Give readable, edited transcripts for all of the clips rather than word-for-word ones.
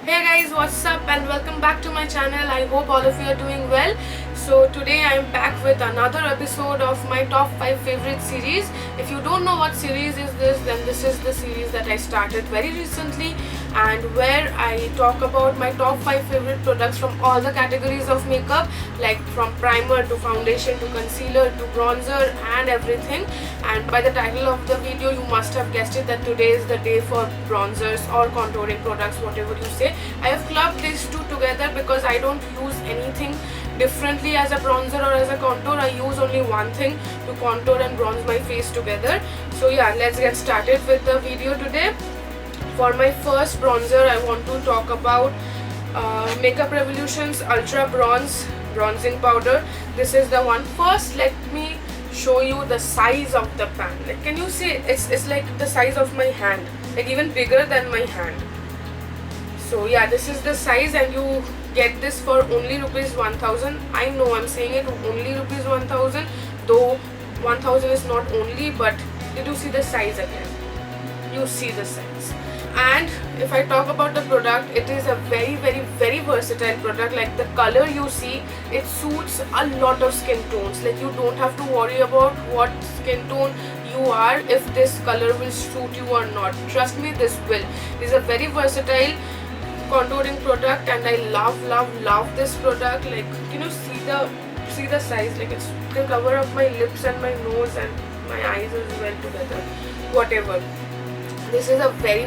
Hey guys, what's up and welcome back to my channel. I hope all of you are doing well. So today I am back with another episode of my top 5 favorite series. If you don't know what series is this, then this is the series that I started very recently, and where I talk about my top 5 favorite products from all the categories of makeup, like from primer to foundation to concealer to bronzer and everything. And by the title of the video you must have guessed it that today is the day for bronzers or contouring products, whatever you say. I have clubbed these two together because I don't use anything differently as a bronzer or as a contour. I use only one thing to contour and bronze my face together. So yeah, let's get started with the video today. For my first bronzer, I want to talk about Makeup Revolution's Ultra Bronze Bronzing Powder. This is the one. First, let me show you the size of the pan. Like, can you see? It's like the size of my hand, like even bigger than my hand. So yeah, this is the size, and you get this for only rupees 1000. I know I'm saying it only rupees 1000, though 1000 is not only, but did you see the size again? You see the size. And if I talk about the product, it is a very versatile product. Like, the color you see, it suits a lot of skin tones. Like, you don't have to worry about what skin tone you are, if this color will suit you or not. Trust me, this will. It is a very versatile contouring product, and I love this product. Like, can you see the size? Like, it can cover up my lips and my nose and my eyes as well together, whatever. This is a very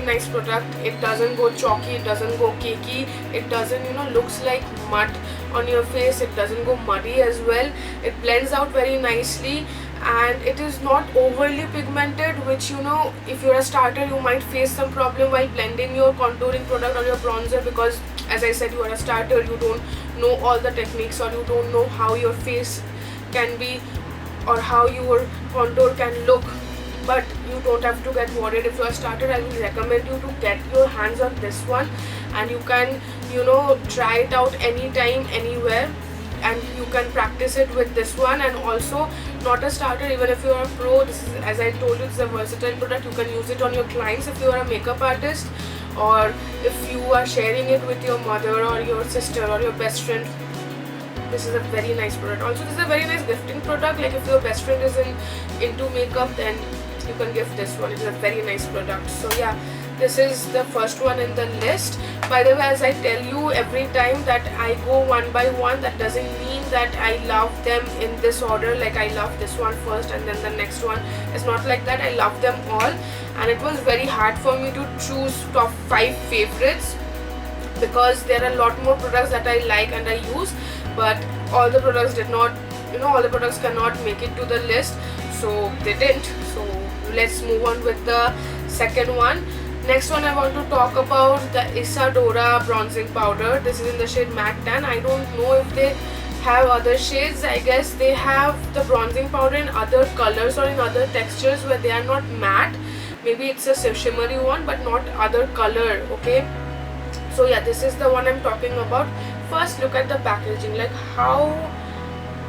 nice product. It doesn't go chalky, it doesn't go cakey, it doesn't looks like mud on your face. It doesn't go muddy as well. It blends out very nicely, and it is not overly pigmented, which if you're a starter you might face some problem while blending your contouring product or your bronzer, because as I said, you are a starter, you don't know all the techniques, or you don't know how your face can be or how your contour can look. But you don't have to get worried. If you're a starter, I will recommend you to get your hands on this one, and you can try it out anytime, anywhere, and you can practice it with this one. And also, not a starter, even if you're a pro, this is, as I told you, it's a versatile product. You can use it on your clients if you are a makeup artist, or if you are sharing it with your mother or your sister or your best friend. This is a very nice product. Also, this is a very nice gifting product. Like, if your best friend is into makeup, then you can gift this one. It's a very nice product. So yeah, this is the first one in the list. By the way, as I tell you every time that I go one by one, that doesn't mean that I love them in this order. Like, I love this one first and then the next one. It's not like that. I love them all, and it was very hard for me to choose top 5 favorites, because there are a lot more products that I like and I use, but all the products did not, all the products cannot make it to the list, so they didn't. So let's move on with the second one. Next one, I want to talk about the Isadora bronzing powder. This is in the shade Matte Tan. I don't know if they have other shades. I guess they have the bronzing powder in other colors or in other textures where they are not matte. Maybe it's a shimmery one, but not other color. Okay, so yeah, this is the one I'm talking about. First, look at the packaging. Like, how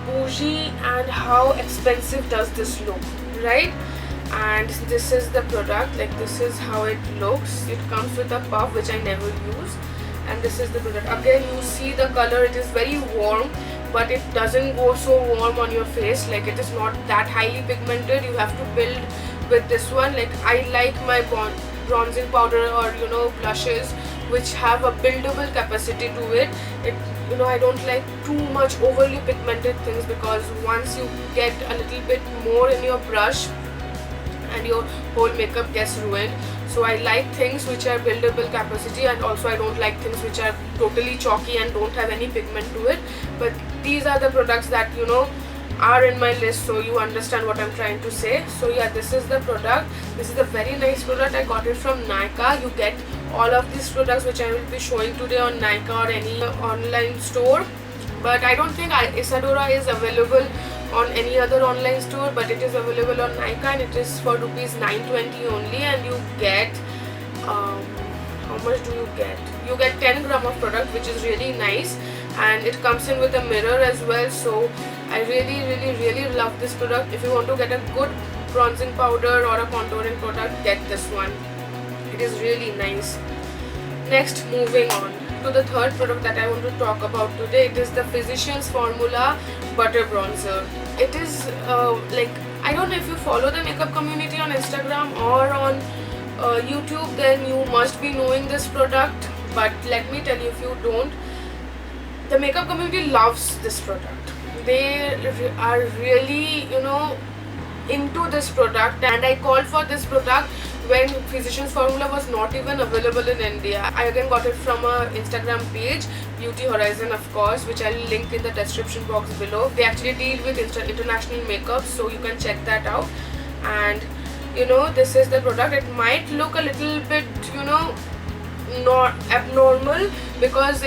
bougie and how expensive does this look, right? And this is the product. Like, this is how it looks. It comes with a puff, which I never use, and this is the product. Again, you see the color. It is very warm, but it doesn't go so warm on your face. Like, it is not that highly pigmented. You have to build with this one. Like, I like my bronzing powder or blushes which have a buildable capacity to it. I don't like too much overly pigmented things, because once you get a little bit more in your brush and your whole makeup gets ruined. So I like things which are buildable capacity, and also I don't like things which are totally chalky and don't have any pigment to it. But these are the products that are in my list, so you understand what I'm trying to say. So yeah, this is the product. This is a very nice product. I got it from Nykaa. You get all of these products which I will be showing today on Nykaa or any online store, but I don't think Isadora is available on any other online store, but it is available on Nykaa, and it is for rupees 920 only. And you get how much do you get? You get 10 gram of product, which is really nice, and it comes in with a mirror as well. So I really love this product. If you want to get a good bronzing powder or a contouring product, get this one. It is really nice. next, moving on to the third product that I want to talk about today. It is the Physicians Formula Butter Bronzer. It is like, I don't know if you follow the makeup community on Instagram or on YouTube, then you must be knowing this product. But let me tell you, if you don't, the makeup community loves this product. They are really, into this product, and I called for this product when Physicians Formula was not even available in India. I again got it from a Instagram page, Beauty Horizon, of course, which I'll link in the description box below. They actually deal with international makeup, so you can check that out. And this is the product. It might look a little bit not abnormal, because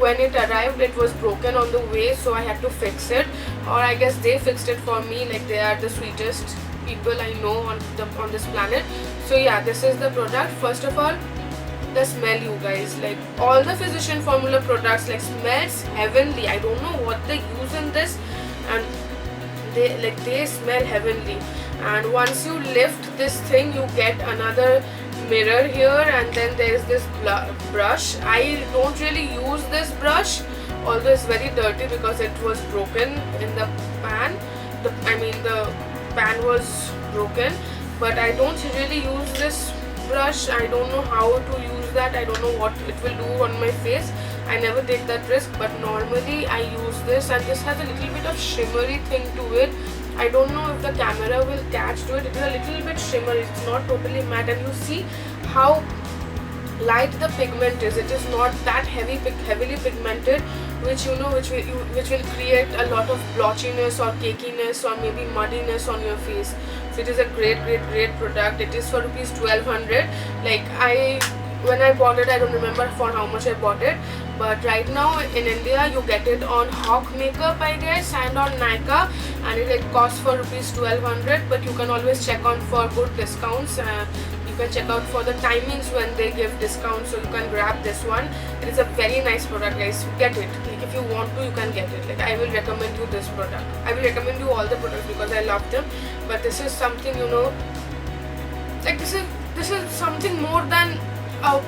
when it arrived, it was broken on the way, so I had to fix it, or I guess they fixed it for me. Like, they are the sweetest people I know on this planet. So yeah, this is the product. First of all, the smell, you guys, like all the Physician Formula products like smells heavenly. I don't know what they use in this, and they smell heavenly. And once you lift this thing, you get another mirror here, and then there is this brush. I don't really use this brush, although it's very dirty because it was broken in the pan. The pan was broken, but I don't really use this brush. I don't know how to use that. I don't know what it will do on my face. I never take that risk, but normally I use this, and this has a little bit of shimmery thing to it. I don't know if the camera will catch to it. It is a little bit shimmery. It's not totally matte, and you see how light the pigment is. It is not that heavily pigmented, which will create a lot of blotchiness or cakiness or maybe muddiness on your face. So it is a great product. It is for rupees 1200. Like, when I bought it, I don't remember for how much I bought it, but right now in India you get it on Hawk Makeup, I guess, and on Nykaa, and it costs for rupees 1200. But you can always check on for good discounts. You can check out for the timings when they give discounts, so you can grab this one. It is a very nice product, guys. Get it. Like, if you want to, you can get it. Like, I will recommend you this product. I will recommend you all the products because I love them. But this is something, like, this is something more than a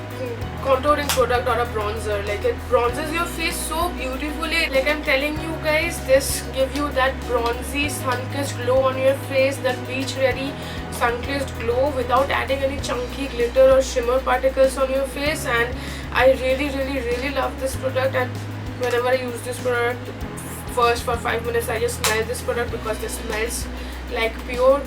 contouring product or a bronzer. Like, it bronzes your face so beautifully. Like, I'm telling you guys, this gives you that bronzy sun-kissed glow on your face, that beach ready sun-kissed glow without adding any chunky glitter or shimmer particles on your face. And I really love this product. And whenever I use this product, first for 5 minutes I just smell this product, because this smells like pure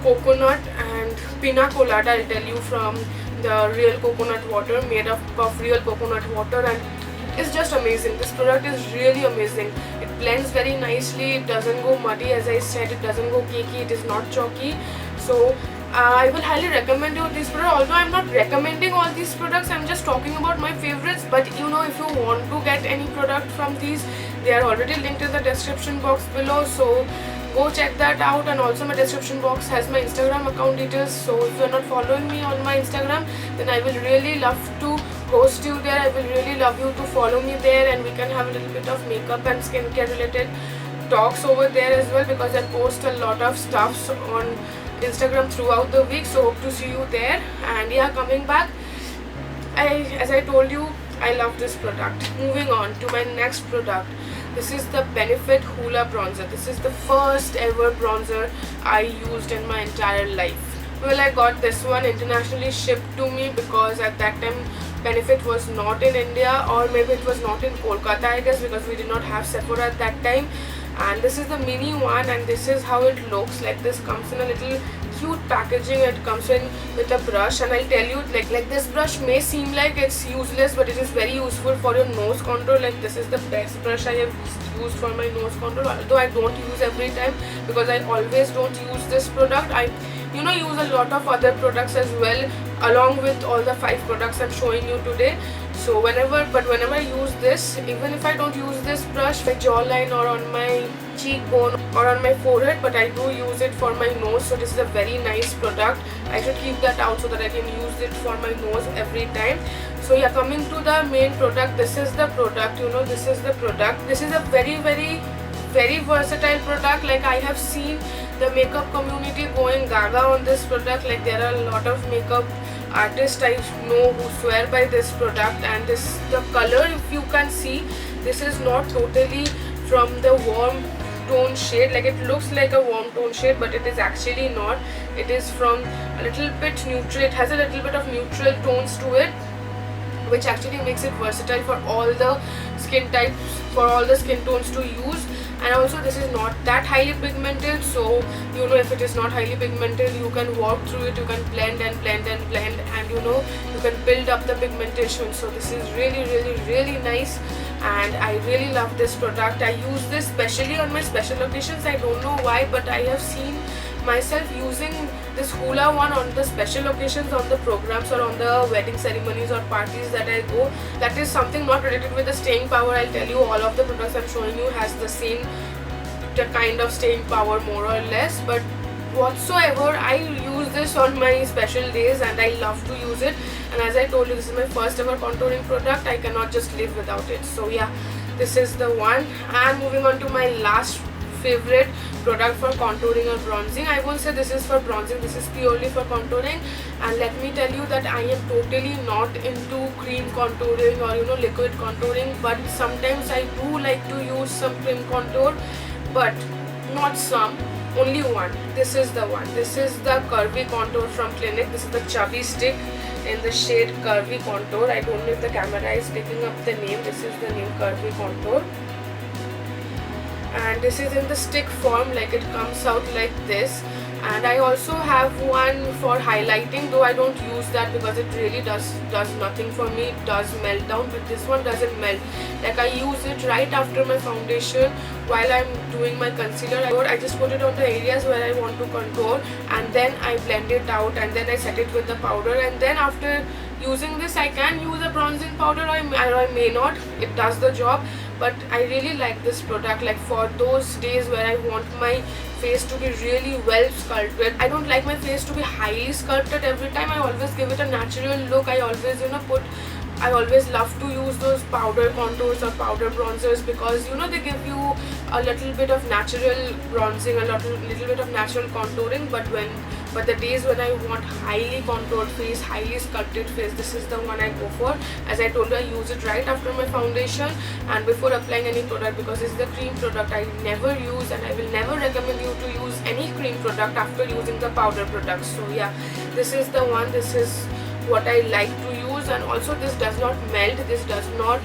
coconut and pina colada, I'll tell you, from the real coconut water, made up of real coconut water, and it's just amazing. This product is really amazing. It blends very nicely. It doesn't go muddy, as I said. It doesn't go cakey. It is not chalky. So I will highly recommend you this product. Although I'm not recommending all these products, I'm just talking about my favorites. But if you want to get any product from these, they are already linked in the description box below, so go check that out. And also my description box has my Instagram account details, so if you're not following me on my Instagram, then I will really love to host you there. I will really love you to follow me there, and we can have a little bit of makeup and skincare related talks over there as well, because I post a lot of stuffs on Instagram throughout the week. So hope to see you there. And yeah, coming back, as I told you, I love this product. Moving on to my next product. This is the Benefit Hoola Bronzer. This is the first ever bronzer I used in my entire life. Well, I got this one internationally shipped to me, because at that time Benefit was not in India, or maybe it was not in Kolkata, I guess, because we did not have Sephora at that time. And this is the mini one, and this is how it looks like. This comes in a little cute packaging. It comes in with a brush, and I'll tell you, like this brush may seem like it's useless, but it is very useful for your nose contour. Like, this is the best brush I have used for my nose contour, although I don't use every time, because I always don't use this product. I use a lot of other products as well, along with all the 5 products I'm showing you today. So whenever I use this, even if I don't use this brush my jawline or on my cheekbone or on my forehead, but I do use it for my nose. So this is a very nice product. I should keep that out so that I can use it for my nose every time. So yeah, coming to the main product, this is the product. This is the product. This is a very versatile product. Like, I have seen the makeup community going gaga on this product. Like, there are a lot of makeup artists I know who swear by this product. And this, the color, if you can see, this is not totally from the warm tone shade. Like, it looks like a warm tone shade, but it is actually not. It is from a little bit neutral. It has a little bit of neutral tones to it, which actually makes it versatile for all the skin types, for all the skin tones to use. And also this is not that highly pigmented, so you know, if it is not highly pigmented, you can walk through it, you can blend and blend and blend, and you know, you can build up the pigmentation. So this is really nice, and I really love this product. I use this especially on my special occasions. I don't know why, but I have seen myself using this Hoola one on the special occasions, on the programs or on the wedding ceremonies or parties that I go. That is something not related with the staying power. I'll tell you, all of the products I'm showing you has the same kind of staying power more or less, but whatsoever, I use this on my special days and I love to use it. And as I told you, this is my first ever contouring product. I cannot just live without it. So yeah, this is the one. And moving on to my last favorite product for contouring or bronzing. I won't say this is for bronzing, this is purely for contouring. And let me tell you that I am totally not into cream contouring or, you know, liquid contouring, but sometimes I do like to use some cream contour, but not some, only one. This is the one. This is the Curvy Contour from Clinique. This is the chubby stick in the shade Curvy Contour. I don't know if the camera is picking up the name. This is the name, Curvy Contour. And this is in the stick form, like it comes out like this. And I also have one for highlighting, though I don't use that because it really does nothing for me. It does melt down, but this one doesn't melt. Like, I use it right after my foundation while I'm doing my concealer. I just put it on the areas where I want to contour, and then I blend it out, and then I set it with the powder. And then after using this, I can use a bronzing powder, or I may not. It does the job. But I really like this product, like for those days where I want my face to be really well sculpted. I don't like my face to be highly sculpted every time. I always give it a natural look. I always, you know, I always love to use those powder contours or powder bronzers, because, you know, they give you a little bit of natural bronzing, a little bit of natural contouring. But the days when I want highly contoured face, highly sculpted face, this is the one I go for. As I told you, I use it right after my foundation and before applying any product, because this is the cream product I never use, and I will never recommend you to use any cream product after using the powder product. So yeah, this is the one. This is what I like to use. And also, this does not melt. This does not,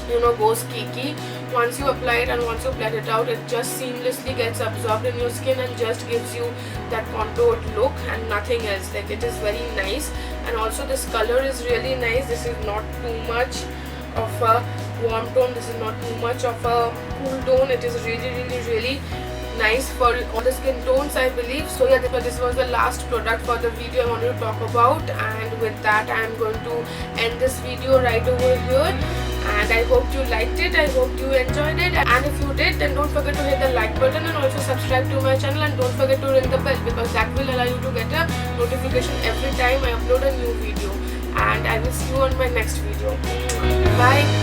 you know, goes kiki. Once you apply it and once you blend it out, it just seamlessly gets absorbed in your skin and just gives you that contoured look and nothing else. Like, it is very nice. And also, this color is really nice. This is not too much of a warm tone. This is not too much of a cool tone. It is really nice for all the skin tones, I believe. So yeah, this was the last product for the video I wanted to talk about. And with that, I am going to end this video right over here. And I hope you liked it, I hope you enjoyed it, and if you did, then don't forget to hit the like button and also subscribe to my channel, and don't forget to ring the bell, because that will allow you to get a notification every time I upload a new video. And I will see you on my next video. Bye.